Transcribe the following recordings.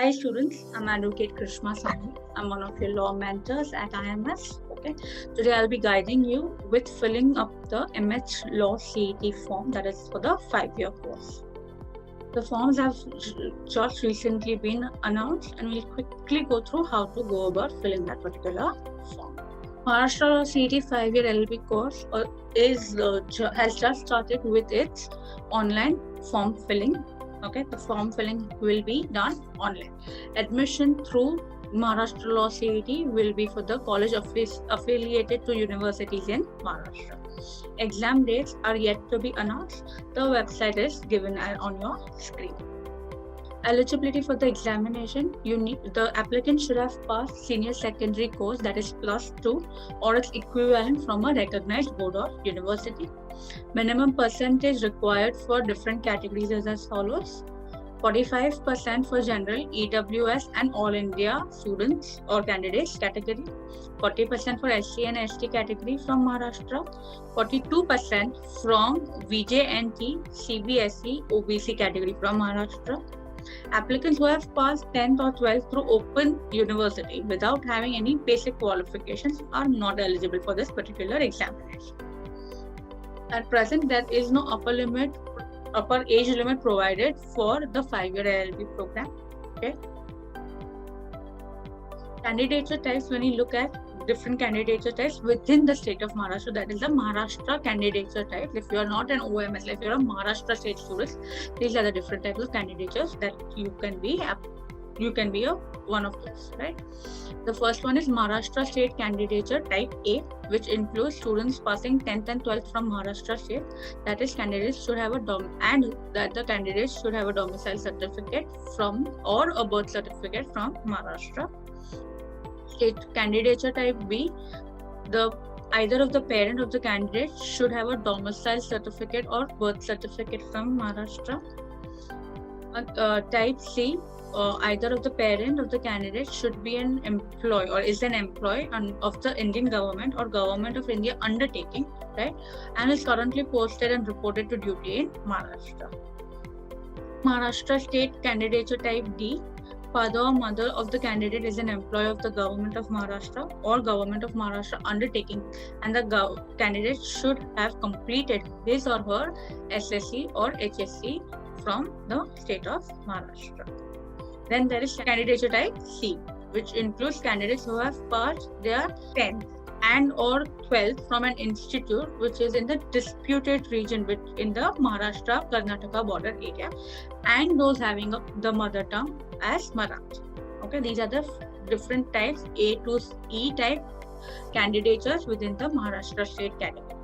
Hi students, I'm Advocate Krishma Sani. I'm one of your law mentors at IMS. Okay, today I'll be guiding you with filling up the MH Law CET form, that is for the 5-year course. The forms have just recently been announced, and we'll quickly go through how to go about filling that particular form. Maharashtra Law CET 5-year LLB course has just started with its online form filling. Okay, the form filling will be done online. Admission through Maharashtra Law CET will be for the college affiliated to universities in Maharashtra. Exam dates are yet to be announced. The website is given on your screen. Eligibility for the examination, the applicant should have passed senior secondary course, that is +2, or its equivalent from a recognized board or university. Minimum percentage required for different categories is as follows: 45% for general, EWS and all India students or candidates category, 40% for SC and ST category from Maharashtra, 42% from VJNT, CBSE, OBC category from Maharashtra. Applicants who have passed 10th or 12th through open university without having any basic qualifications are not eligible for this particular examination. At present, there is no upper age limit provided for the 5-year LLB program. Okay. Candidature types, when you look at different candidature types within the state of Maharashtra, that is the Maharashtra candidature type. If you are not an OMS, if you are a Maharashtra state student, these are the different types of candidatures that you can be one of those, right? The first one is Maharashtra state candidature type A, which includes students passing 10th and 12th from Maharashtra state. That is, candidates should have the candidates should have a domicile certificate from or a birth certificate from Maharashtra. State candidature type B, either of the parent of the candidate should have a domicile certificate or birth certificate from Maharashtra. Type C, either of the parent of the candidate should be an employee or is an employee of the Indian government or Government of India undertaking, right, and is currently posted and reported to duty in Maharashtra. Maharashtra state candidature type D, father or mother of the candidate is an employee of the Government of Maharashtra or Government of Maharashtra undertaking, and the candidate should have completed his or her SSC or HSC from the state of Maharashtra. Then there is candidature type C, which includes candidates who have passed their 10th and or 12th from an institute which is in the disputed region in the Maharashtra-Karnataka border area, and those having the mother tongue as Marathi. Okay, these are the different types, A to E type candidatures within the Maharashtra state category.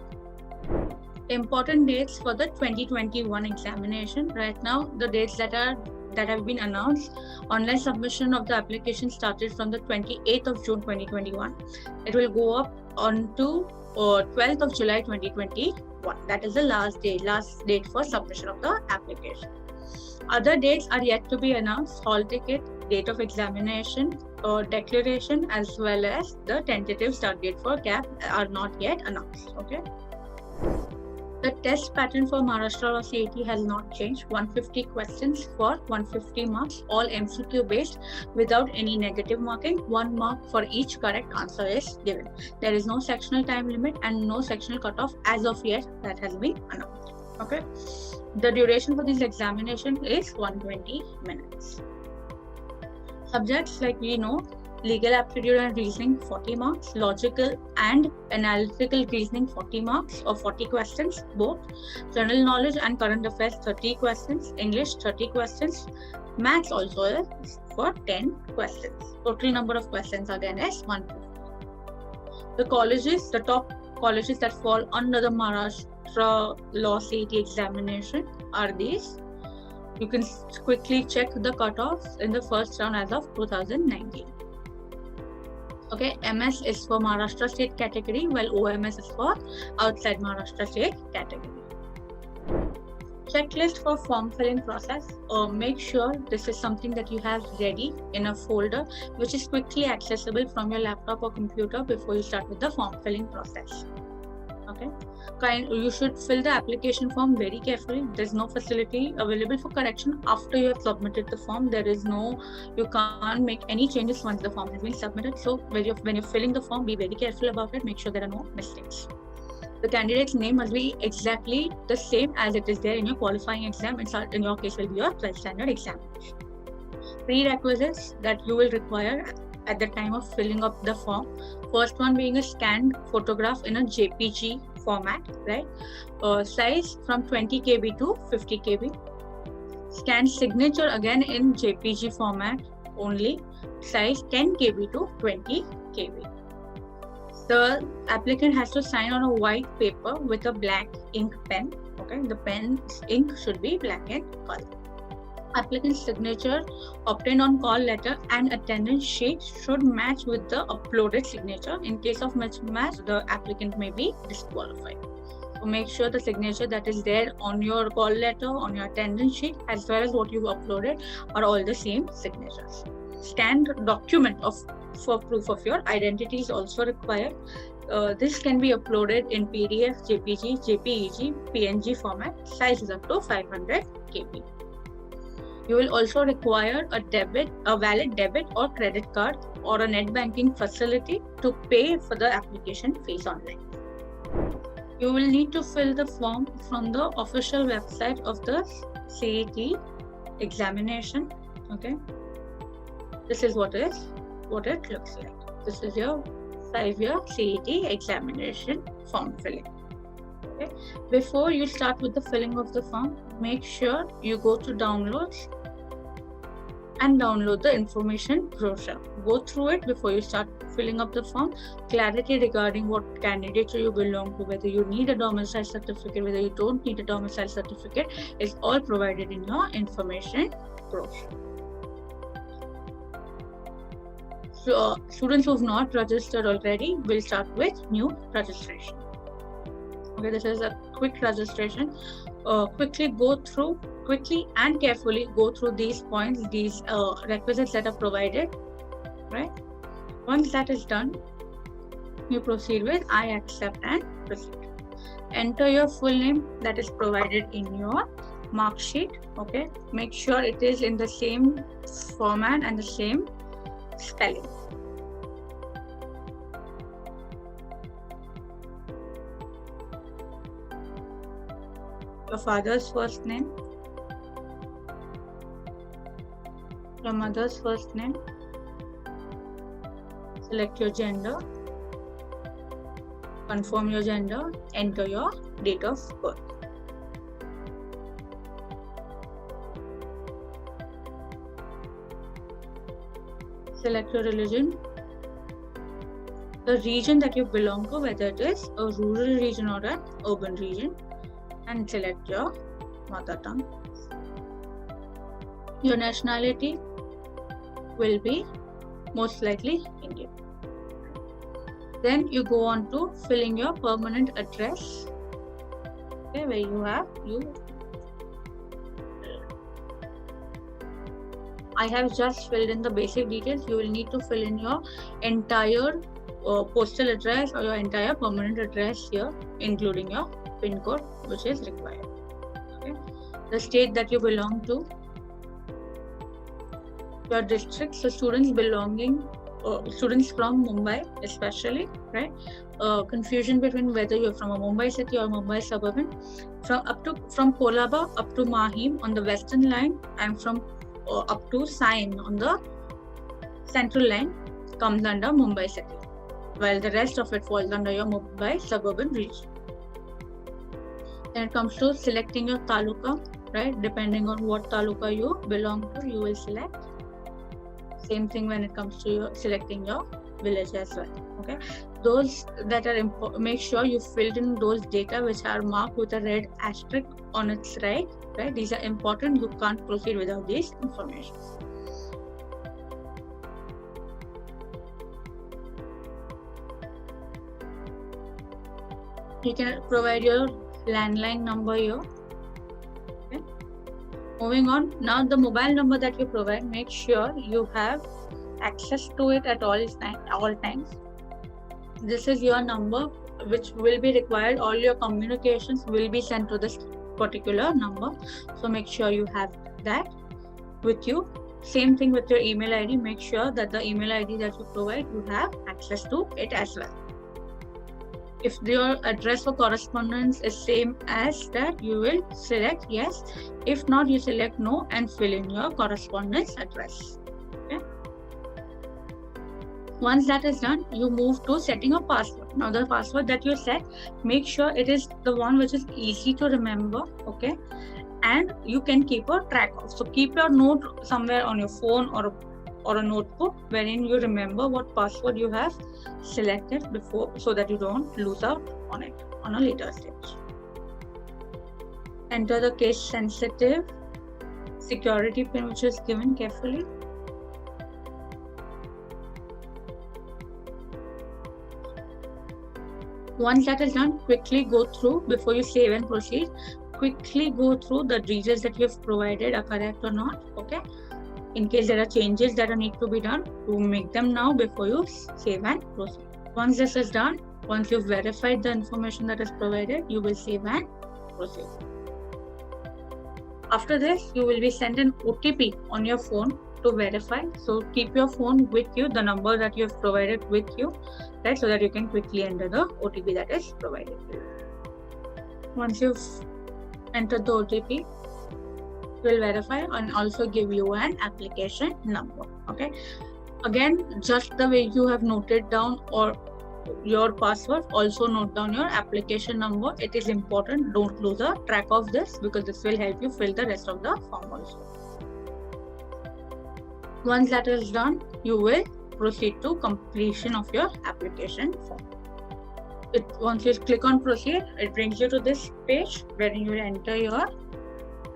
Important dates for the 2021 examination. Right now, the dates that have been announced: online submission of the application started from the 28th of June 2021. It will go up on to 12th of July 2021. That is the last date for submission of the application. Other dates are yet to be announced: hall ticket, date of examination, declaration, as well as the tentative start date for CAP are not yet announced. Okay. The test pattern for Maharashtra Law CET has not changed. 150 questions for 150 marks, all MCQ based without any negative marking. 1 mark for each correct answer is given. There is no sectional time limit and no sectional cutoff as of yet that has been announced. Okay. The duration for this examination is 120 minutes. Subjects, like we know: legal aptitude and reasoning 40 marks, logical and analytical reasoning 40 marks or 40 questions both, general knowledge and current affairs 30 questions, English 30 questions, maths also is for 10 questions. Total number of questions again is 150. The top colleges that fall under the Maharashtra Law CET examination are these. You can quickly check the cutoffs in the first round as of 2019. Okay, MS is for Maharashtra state category, while OMS is for outside Maharashtra state category. Checklist for form filling process. Make sure this is something that you have ready in a folder which is quickly accessible from your laptop or computer before you start with the form filling process. Okay, you should fill the application form very carefully. There's no facility available for correction after you have submitted the form. You can't make any changes once the form has been submitted. So when you're filling the form, be very careful about it. Make sure there are no mistakes. The candidate's name must be exactly the same as it is there in your qualifying exam. In your case, will be your 12th standard examination. Prerequisites that you will require at the time of filling up the form. First one being a scanned photograph in a JPG format, right? Size from 20 KB to 50 KB. Scanned signature again in JPG format only. Size 10 KB to 20 KB. The applicant has to sign on a white paper with a black ink pen. Okay, the pen's ink should be black in color. Applicant's signature obtained on call letter and attendance sheet should match with the uploaded signature. In case of mismatch, the applicant may be disqualified. So make sure the signature that is there on your call letter, on your attendance sheet, as well as what you've uploaded are all the same signatures. Scanned document for proof of your identity is also required. This can be uploaded in PDF, JPG, JPEG, PNG format. Size is up to 500 KB. You will also require a valid debit or credit card or a net banking facility to pay for the application fees online. You will need to fill the form from the official website of the CET examination. Okay, this is what it looks like. This is your 5-year CET examination form filling. Okay. Before you start with the filling of the form, make sure you go to downloads and download the information brochure. Go through it before you start filling up the form. Clarity regarding what candidature you belong to, whether you need a domicile certificate, whether you don't need a domicile certificate, is all provided in your information brochure. So, students who have not registered already will start with new registration. Okay, this is a quick registration. Quickly and carefully go through these points, these requisites that are provided, right? Once that is done, you proceed with I accept and proceed. Enter your full name that is provided in your mark sheet. Okay, make sure it is in the same format and the same spelling. Your father's first name, your mother's first name, select your gender, confirm your gender, enter your date of birth. Select your religion, the region that you belong to, whether it is a rural region or an urban region, and select your mother tongue. Your nationality will be most likely Indian. Then you go on to filling your permanent address, okay, where I have just filled in the basic details. You will need to fill in your entire postal address or your entire permanent address here, including your PIN code, which is required. Okay. The state that you belong to, your district. So students from Mumbai especially, right? Confusion between whether you're from a Mumbai city or Mumbai suburban. From Kolaba up to Mahim on the western line, and from up to Sion on the central line comes under Mumbai city, while the rest of it falls under your Mumbai suburban region. Then it comes to selecting your taluka, right? Depending on what taluka you belong to, you will select. Same thing when it comes to selecting your village as well. Okay, those that are important, make sure you filled in those data which are marked with a red asterisk on its right. Right, these are important. You can't proceed without these information. You can provide your landline number here. Okay. Moving on, now the mobile number that you provide, make sure you have access to it at all times. This is your number which will be required. All your communications will be sent to this particular number, so make sure you have that with you. Same thing with your email ID. Make sure that the email ID that you provide, you have access to it as well. If your address for correspondence is same as that, you will select yes. If not, you select no and fill in your correspondence address. Okay. Once that is done, you move to setting a password. Now the password that you set, make sure it is the one which is easy to remember, okay, and you can keep a track of. So keep your note somewhere on your phone or a notebook wherein you remember what password you have selected before, so that you don't lose out on it on a later stage. Enter the case sensitive security pin which is given carefully. Once that is done, quickly go through, before you save and proceed, quickly go through the details that you have provided are correct or not, okay? In case there are changes that need to be done, to make them now before you save and proceed. Once this is done, once you've verified the information that is provided, you will save and proceed. After this, you will be sent an OTP on your phone to verify. So keep your phone with you, the number that you have provided with you, right, so that you can quickly enter the OTP that is provided to you. Once you've entered the OTP, will verify and also give you an application number. Okay, again, just the way you have noted down or your password, also note down your application number. It is important. Don't lose a track of this, because this will help you fill the rest of the form also. Once that is done, you will proceed to completion of your application form. Once you click on proceed, it brings you to this page where you will enter your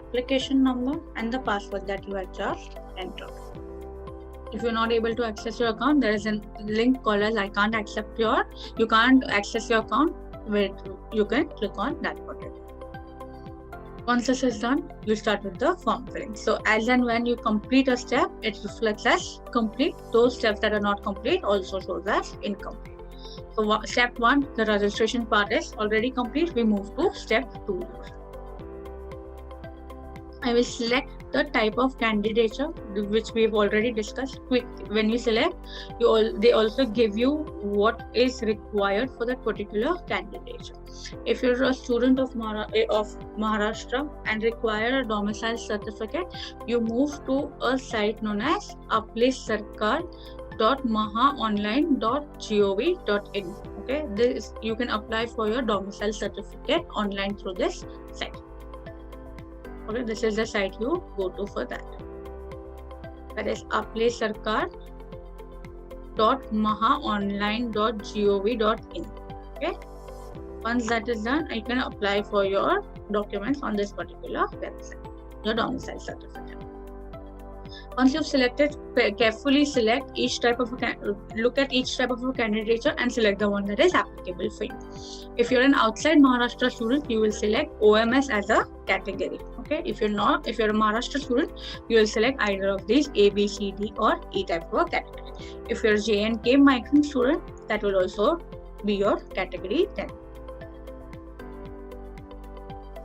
application number and the password that you have just entered. If you're not able to access your account, there is a link called as you can't access your account, where you can click on that button. Once this is done, you start with the form filling. So as and when you complete a step, it reflects as complete. Those steps that are not complete also shows as incomplete. So step 1, the registration part is already complete. We move to step 2. I will select the type of candidature which we have already discussed. When you select, they also give you what is required for that particular candidature. If you're a student of Maharashtra and require a domicile certificate, you move to a site known as applesarkar.mahaonline.gov.in. Okay, you can apply for your domicile certificate online through this site. Okay, this is the site you go to for that. That is applesarkar.mahaonline.gov.in. Okay. Once that is done, you can apply for your documents on this particular website, your domicile certificate. Once you've selected, carefully select each type of look at each type of a candidature and select the one that is applicable for you. If you're an outside Maharashtra student, you will select OMS as a category. Okay, if you're a Maharashtra student, you will select either of these, A, B, C, D, or E type of a category. If you're a J&K migrant student, that will also be your category 10.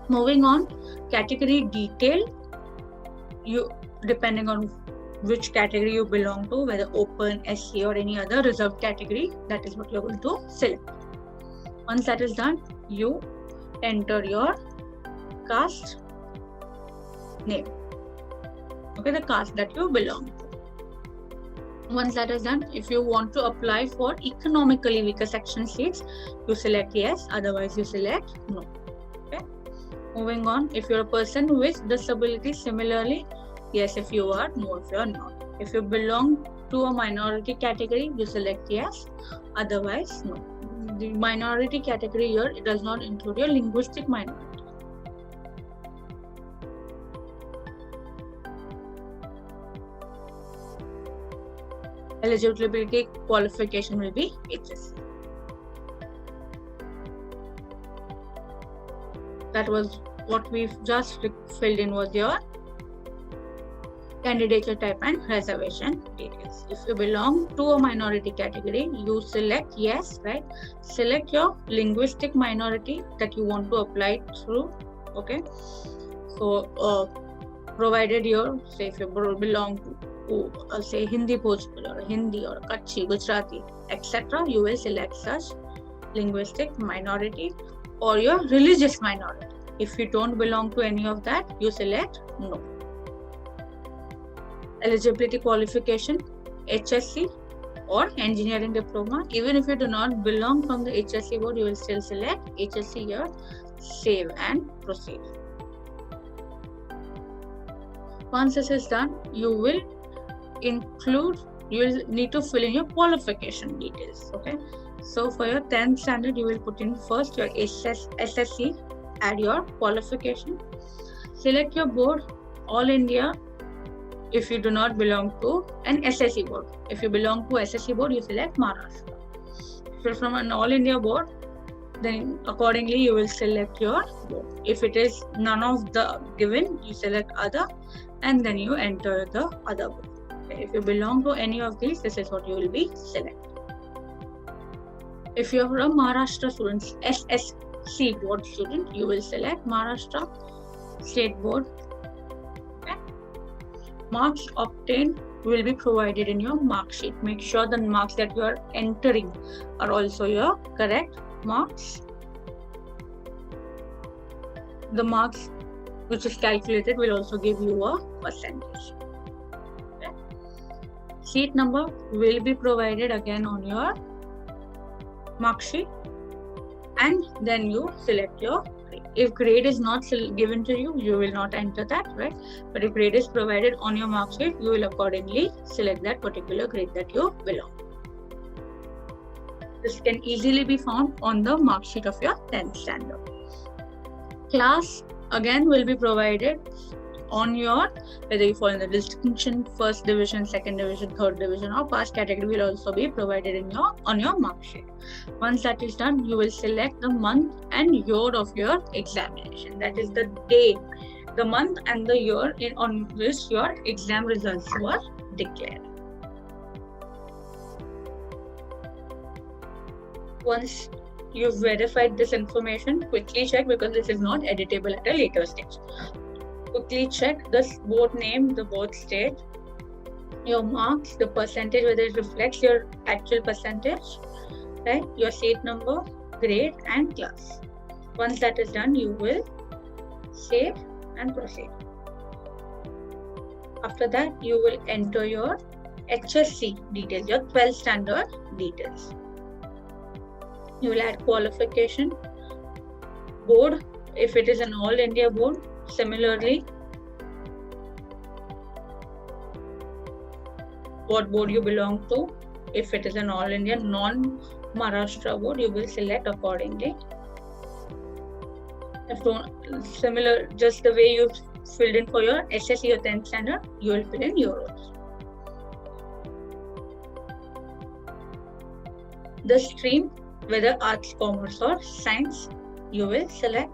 Moving on, category detail. Depending on which category you belong to, whether open, SC, or any other reserved category, that is what you're going to select. Once that is done, you enter your caste name. Okay, the caste that you belong to. Once that is done, if you want to apply for economically weaker section seats, you select yes, otherwise you select no. Okay. Moving on, if you're a person with disability, similarly, yes if you are, no if you are not. If you belong to a minority category, you select yes, otherwise no. The minority category here, it does not include your linguistic minority. Eligibility qualification will be HS. That was what we've just filled in, was your candidature type and reservation details. If you belong to a minority category, you select yes, right? Select your linguistic minority that you want to apply through. Okay, so provided your, say if you belong to say Hindi Bhojpuri or Hindi or Kutchi, Gujarati, etc., you will select such linguistic minority, or your religious minority. If you don't belong to any of that, you select no. Eligibility qualification, HSC or engineering diploma. Even if you do not belong from the HSC board, you will still select HSC here. Save and proceed. Once this is done, you will need to fill in your qualification details. Okay, so for your 10th standard, you will put in first your SSC, add your qualification, select your board, All India. If you do not belong to an SSC board, if you belong to SSC board, you select Maharashtra. If you're from an All India board, then accordingly you will select your board. If it is none of the given, you select other, and then you enter the other board. If you belong to any of these, this is what you will be selecting. If you are a Maharashtra student, SSC board student, you will select Maharashtra State Board. Okay. Marks obtained will be provided in your mark sheet. Make sure the marks that you are entering are also your correct marks. The marks which is calculated will also give you a percentage. Okay. Seat number will be provided again on your mark sheet, and then you select your grade. If grade is not given to you, you will not enter that, right? But if grade is provided on your mark sheet, you will accordingly select that particular grade that you belong. This can easily be found on the mark sheet of your 10th standard. Class again will be provided on your, whether you fall in the distinction, first division, second division, third division, or past category will also be provided in on your mark sheet. Once that is done, you will select the month and year of your examination. That is the day, the month and the year on which your exam results were declared. Once you've verified this information, quickly check, because this is not editable at a later stage. Quickly check the board name, the board state, your marks, the percentage, whether it reflects your actual percentage, right? Your seat number, grade, and class. Once that is done, you will save and proceed. After that, you will enter your HSC details, your 12th standard details. You will add qualification, board, if it is an All India board, similarly, what board you belong to. If it is an All India non-Maharashtra board, you will select accordingly. Similar, just the way you filled in for your SSC or 10th standard, you will fill in yours. The stream, whether arts, commerce, or science, you will select.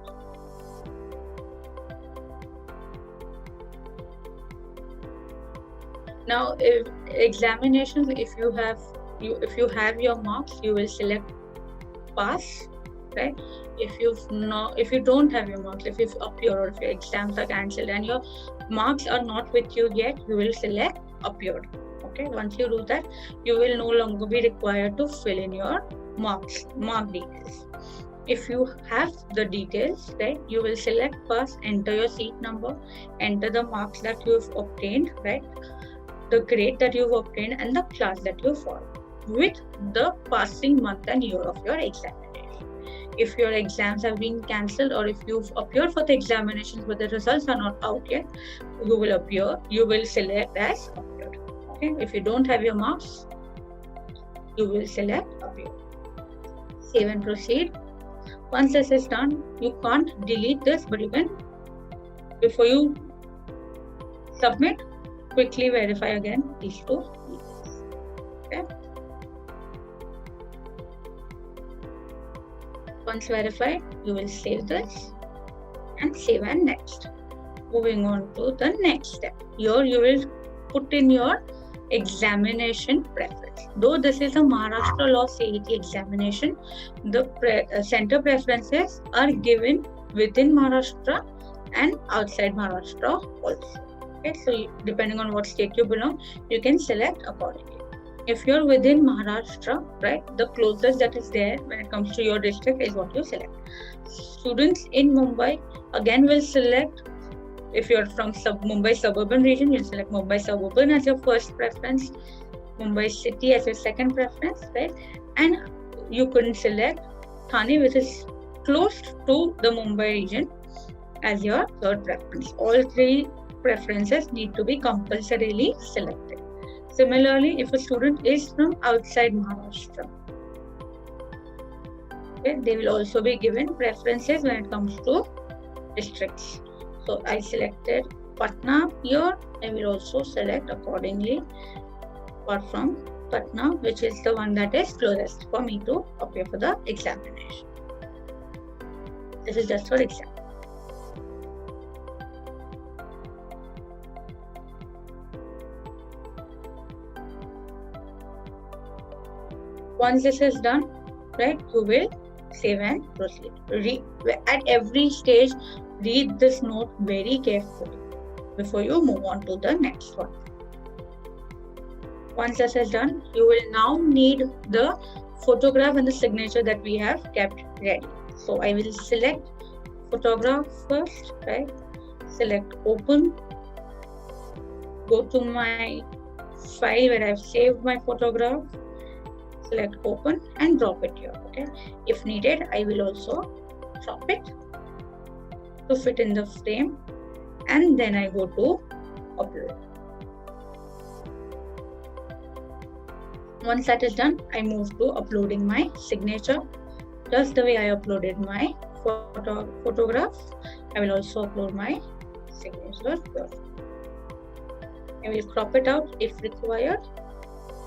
Now, if examinations, if you have your marks, you will select pass, right? If you don't have your marks, if you've appeared, or if your exams are cancelled and your marks are not with you yet, you will select appeared. Okay, once you do that, you will no longer be required to fill in your mark details. If you have the details, right, you will select pass, enter your seat number, enter the marks that you've obtained, right, the grade that you've obtained, and the class that you fall, with the passing month and year of your examination. If your exams have been cancelled, or if you've appeared for the examinations but the results are not out yet, you will select as appeared. Okay, if you don't have your marks, you will select appeared. Save and proceed. Once this is done, you can't delete this, but you can, before you submit, quickly verify again these two details. Okay. Once verified, you will save this and save and next. Moving on to the next step. Here you will put in your examination preference. Though this is a Maharashtra Law CET examination, the center preferences are given within Maharashtra and outside Maharashtra also. Okay, so depending on what state you belong, you can select accordingly. If you're within Maharashtra, right, the closest that is there when it comes to your district is what you select. Students in Mumbai again will select. If you're from Mumbai suburban region, you'll select Mumbai suburban as your first preference, Mumbai city as your second preference, right? And you couldn't select Thane, which is close to the Mumbai region, as your third preference. All three preferences need to be compulsorily selected. Similarly, if a student is from outside Maharashtra, okay, they will also be given preferences when it comes to districts. So I selected Patna here. I will also select accordingly apart from Patna, which is the one that is closest for me to appear for the examination. This is just for example. Once this is done, right, you will save and proceed. At every stage, read this note very carefully before you move on to the next one. Once this is done, you will now need the photograph and the signature that we have kept ready. So I will select photograph first, right? Select open. Go to my file where I've saved my photograph. Select open and drop it here. Okay. If needed, I will also drop it to fit in the frame, and then I go to upload. Once that is done, I move to uploading my signature. Just the way I uploaded my photograph, I will also upload my signature here. I will crop it out if required,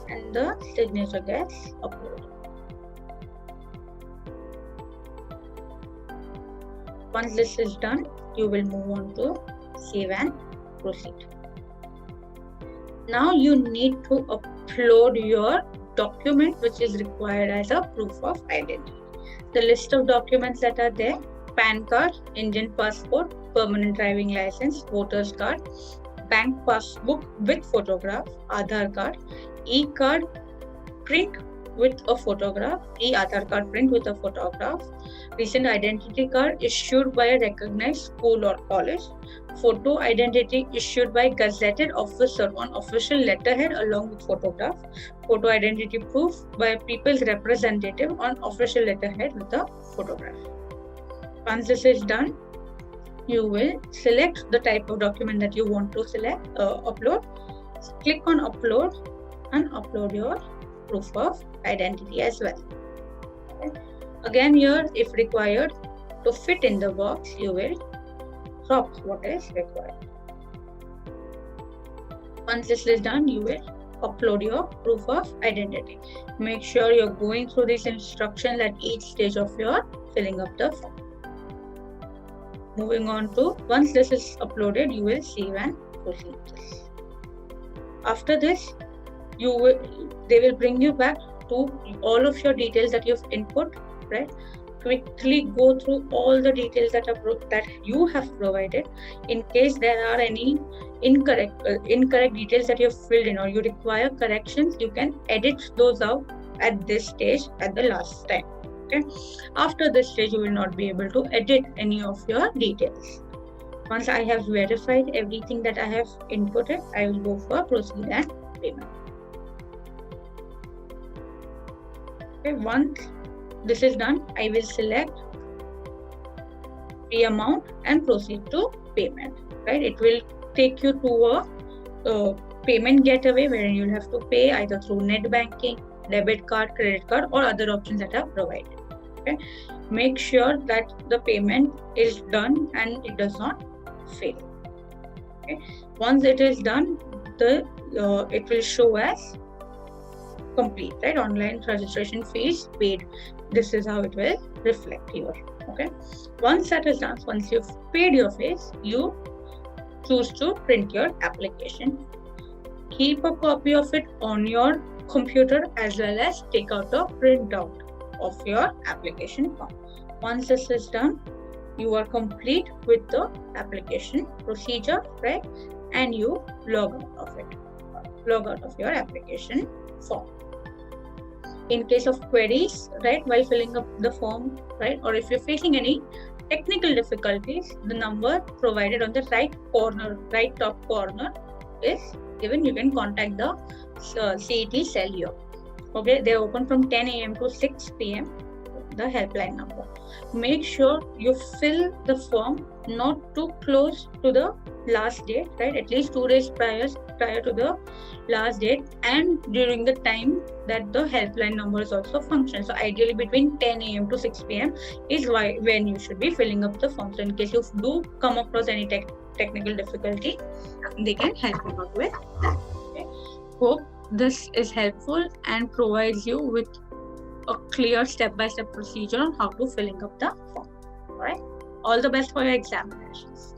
and the signature gets uploaded. Once this is done, you will move on to save and proceed. Now you need to upload your document which is required as a proof of identity. The list of documents that are there: PAN card, Indian passport, permanent driving license, voter's card, bank passbook with photograph, Aadhaar card, e-card print with a photograph, e-Aadhaar card print with a photograph, recent identity card issued by a recognized school or college, photo identity issued by gazetted officer on official letterhead along with photograph, photo identity proof by a people's representative on official letterhead with a photograph. Once this is done, you will select the type of document that you want to upload. Click on upload and upload your proof of identity as well. Okay. Again, here, if required, to fit in the box, you will crop what is required. Once this is done, you will upload your proof of identity. Make sure you're going through these instructions at each stage of your filling up the form. Moving on to, once this is uploaded, you will save and proceed this. After this, they will bring you back to all of your details that you've input, right? Quickly go through all the details that you have provided. In case there are any incorrect details that you've filled in or you require corrections, you can edit those out at this stage at the last time. Okay. After this stage, you will not be able to edit any of your details. Once I have verified everything that I have inputted, I will go for proceed and payment. Okay. Once this is done, I will select the amount and proceed to payment. Right? It will take you to a payment gateway where you'll have to pay either through net banking, debit card, credit card, or other options that are provided. Okay. Make sure that the payment is done and it does not fail. Okay. Once it is done, it will show as complete, right? Online registration fees paid. This is how it will reflect here. Okay. Once that is done, once you've paid your fees, you choose to print your application. Keep a copy of it on your computer as well as take out a printout of your application form. Once this is done, you are complete with the application procedure, right? And you log out of it, log out of your application form. In case of queries, right, while filling up the form, right, or if you're facing any technical difficulties, the number provided on the right top corner is given. You can contact the CET cell here. Okay, they're open from 10 a.m. to 6 p.m. the helpline number. Make sure you fill the form not too close to the last date, right? At least 2 days prior to the last date, and during the time that the helpline number is also function. So ideally between 10 a.m. to 6 p.m. is when you should be filling up the form. So in case you do come across any technical difficulty, they can help you out with that. Okay. Hope this is helpful and provides you with a clear step-by-step procedure on how to filling up the form. All right. All the best for your examinations.